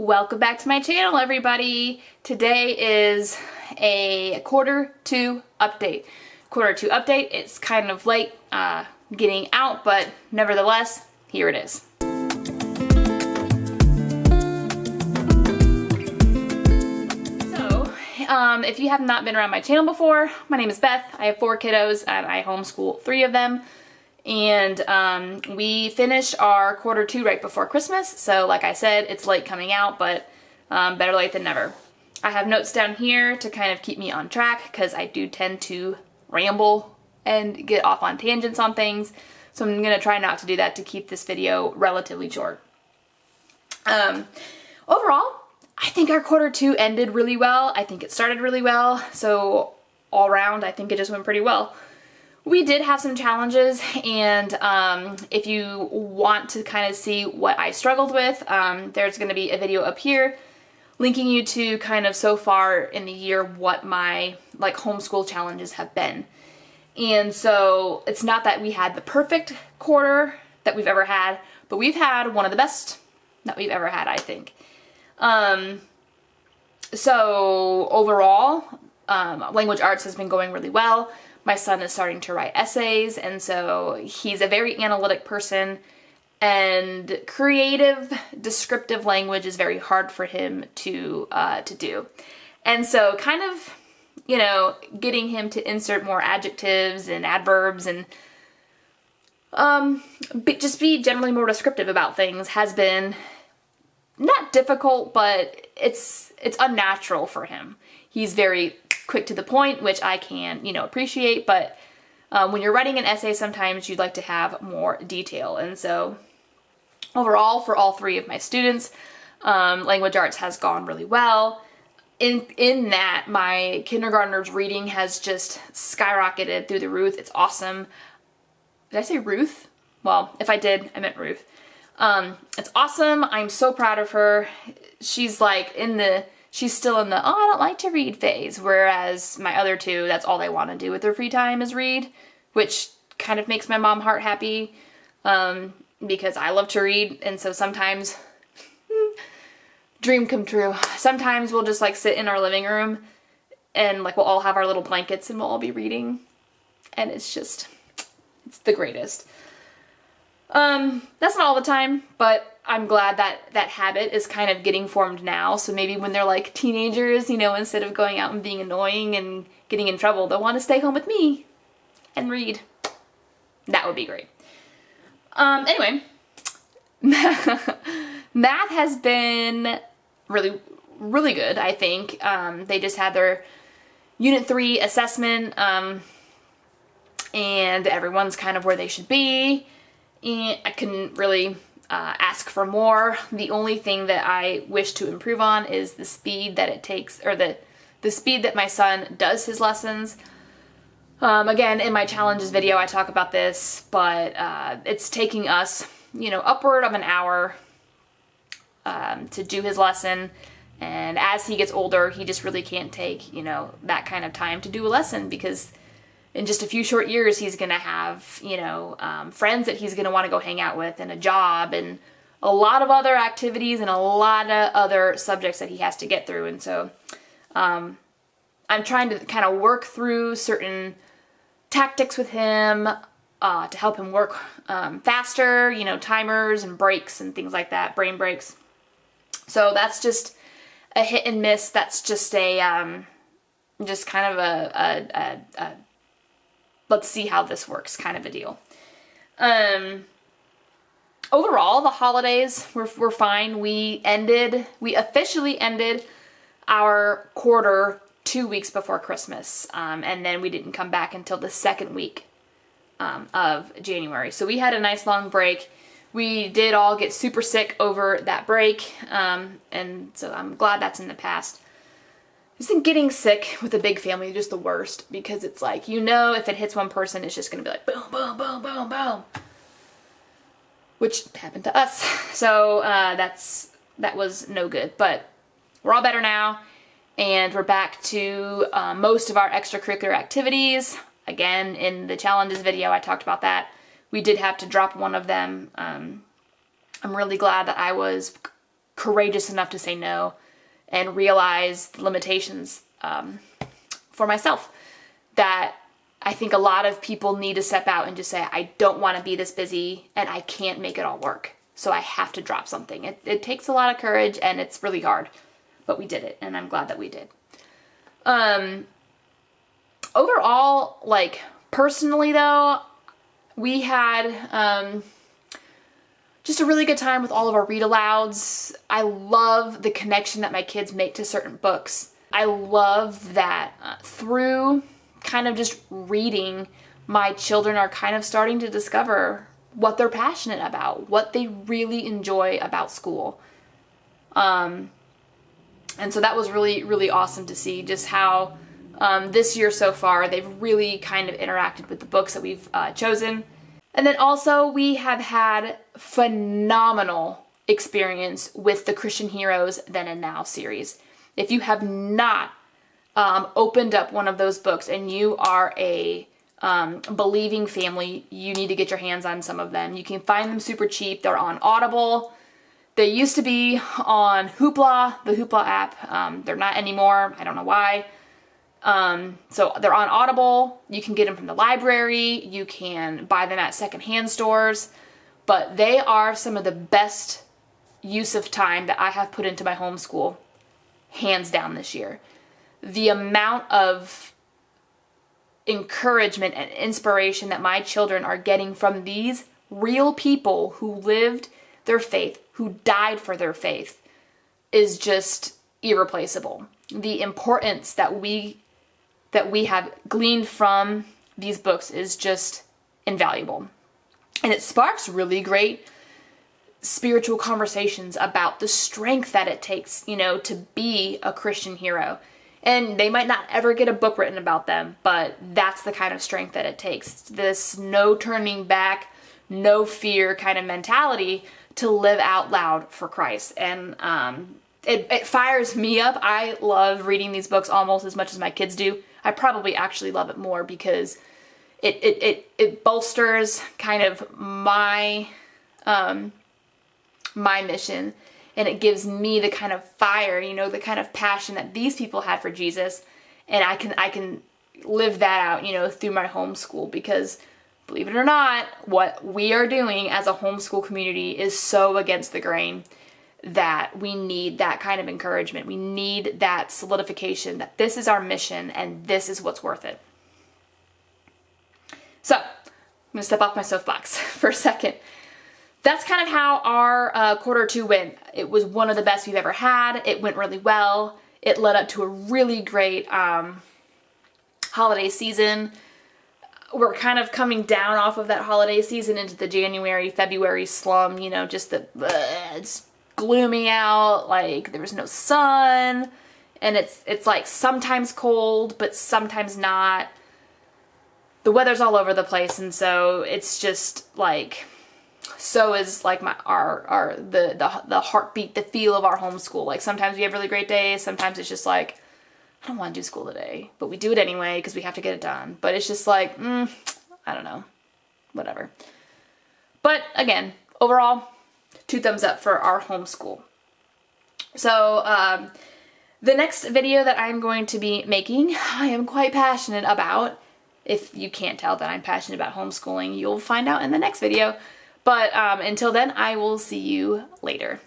Welcome back to my channel, everybody. Today is a quarter two update. It's kind of late getting out, but nevertheless, here it is. So, if you have not been around my channel before, my name is Beth. I have 4 kiddos and I homeschool 3 of them. And we finished our quarter 2 right before Christmas, so like I said, it's late coming out, but better late than never. I have notes down here to kind of keep me on track because I do tend to ramble and get off on tangents on things, so I'm going to try not to do that to keep this video relatively short. Overall, I think our quarter 2 ended really well. I think it started really well, so all around I think it just went pretty well. We did have some challenges, and if you want to kind of see what I struggled with, there's going to be a video up here linking you to kind of so far in the year what my homeschool challenges have been. And so it's not that we had the perfect quarter that we've ever had, but we've had one of the best that we've ever had, I think. So overall, language arts has been going really well. My son is starting to write essays, and so he's a very analytic person, and creative, descriptive language is very hard for him to do. And so kind of, you know, getting him to insert more adjectives and adverbs and just be generally more descriptive about things has been not difficult, but it's unnatural for him. He's very quick to the point, which I can, appreciate, but when you're writing an essay, sometimes you'd like to have more detail. And so overall, for all 3 of my students, language arts has gone really well. In that, my kindergartner's reading has just skyrocketed through the roof. It's awesome. Did I say Ruth? Well, if I did, I meant Ruth. It's awesome. I'm so proud of her. She's she's still in the, oh, I don't like to read phase, whereas my other 2, that's all they want to do with their free time is read, which kind of makes my mom heart happy, because I love to read, and so sometimes, dream come true, sometimes we'll just sit in our living room, and we'll all have our little blankets, and we'll all be reading, and it's the greatest. That's not all the time, but I'm glad that habit is kind of getting formed now, so maybe when they're teenagers, instead of going out and being annoying and getting in trouble, they'll want to stay home with me and read. That would be great. Anyway, math has been really, really good, I think. They just had their Unit 3 assessment, and everyone's kind of where they should be. And I couldn't really ask for more. The only thing that I wish to improve on is the speed that it takes, or the speed that my son does his lessons. Again, in my challenges video, I talk about this, but it's taking us, upward of an hour to do his lesson. And as he gets older, he just really can't take, that kind of time to do a lesson, because in just a few short years, he's going to have, friends that he's going to want to go hang out with, and a job, and a lot of other activities, and a lot of other subjects that he has to get through. And so I'm trying to kind of work through certain tactics with him to help him work faster, timers and breaks and things like that, brain breaks. So that's just a hit and miss. That's just a, just kind of a let's see how this works kind of a deal. Overall, the holidays were fine. We officially ended our quarter 2 weeks before Christmas, and then we didn't come back until the 2nd week of January. So we had a nice long break. We did all get super sick over that break, and so I'm glad that's in the past. I think getting sick with a big family is just the worst, because it's if it hits one person, it's just going to be boom, boom, boom, boom, boom. Which happened to us. So that was no good. But we're all better now, and we're back to most of our extracurricular activities. Again, in the challenges video, I talked about that. We did have to drop one of them. I'm really glad that I was courageous enough to say no and realize the limitations for myself. That I think a lot of people need to step out and just say, I don't want to be this busy and I can't make it all work. So I have to drop something. It takes a lot of courage and it's really hard, but we did it and I'm glad that we did. Overall, like personally though, we had just a really good time with all of our read alouds. I love the connection that my kids make to certain books. I love that through kind of just reading, my children are kind of starting to discover what they're passionate about, what they really enjoy about school. And so that was really, really awesome to see just how this year so far, they've really kind of interacted with the books that we've chosen. And then also we have had phenomenal experience with the Christian Heroes Then and Now series. If you have not opened up one of those books and you are a believing family, you need to get your hands on some of them. You can find them super cheap. They're on Audible. They used to be on Hoopla, the Hoopla app. They're not anymore. I don't know why. So they're on Audible. You can get them from the library. You can buy them at secondhand stores. But they are some of the best use of time that I have put into my homeschool, hands down, this year. The amount of encouragement and inspiration that my children are getting from these real people who lived their faith, who died for their faith, is just irreplaceable. The importance that we have gleaned from these books is just invaluable. And it sparks really great spiritual conversations about the strength that it takes, to be a Christian hero. And they might not ever get a book written about them, but that's the kind of strength that it takes. This no turning back, no fear kind of mentality to live out loud for Christ. And it fires me up. I love reading these books almost as much as my kids do. I probably actually love it more because it bolsters kind of my mission, and it gives me the kind of fire, the kind of passion that these people had for Jesus, and I can live that out, through my homeschool, because believe it or not, what we are doing as a homeschool community is so against the grain that we need that kind of encouragement. We need that solidification that this is our mission and this is what's worth it. So, I'm going to step off my soapbox for a second. That's kind of how our quarter two went. It was one of the best we've ever had. It went really well. It led up to a really great holiday season. We're kind of coming down off of that holiday season into the January, February slum, just it's gloomy out, like there was no sun, and it's like sometimes cold, but sometimes not. The weather's all over the place, and so it's just like, so is like the heartbeat, the feel of our homeschool. Like sometimes we have really great days, sometimes it's just like, I don't want to do school today, but we do it anyway because we have to get it done. But it's just like, I don't know, whatever. But again, overall, 2 thumbs up for our homeschool. So the next video that I'm going to be making, I am quite passionate about. If you can't tell that I'm passionate about homeschooling, you'll find out in the next video. But until then, I will see you later.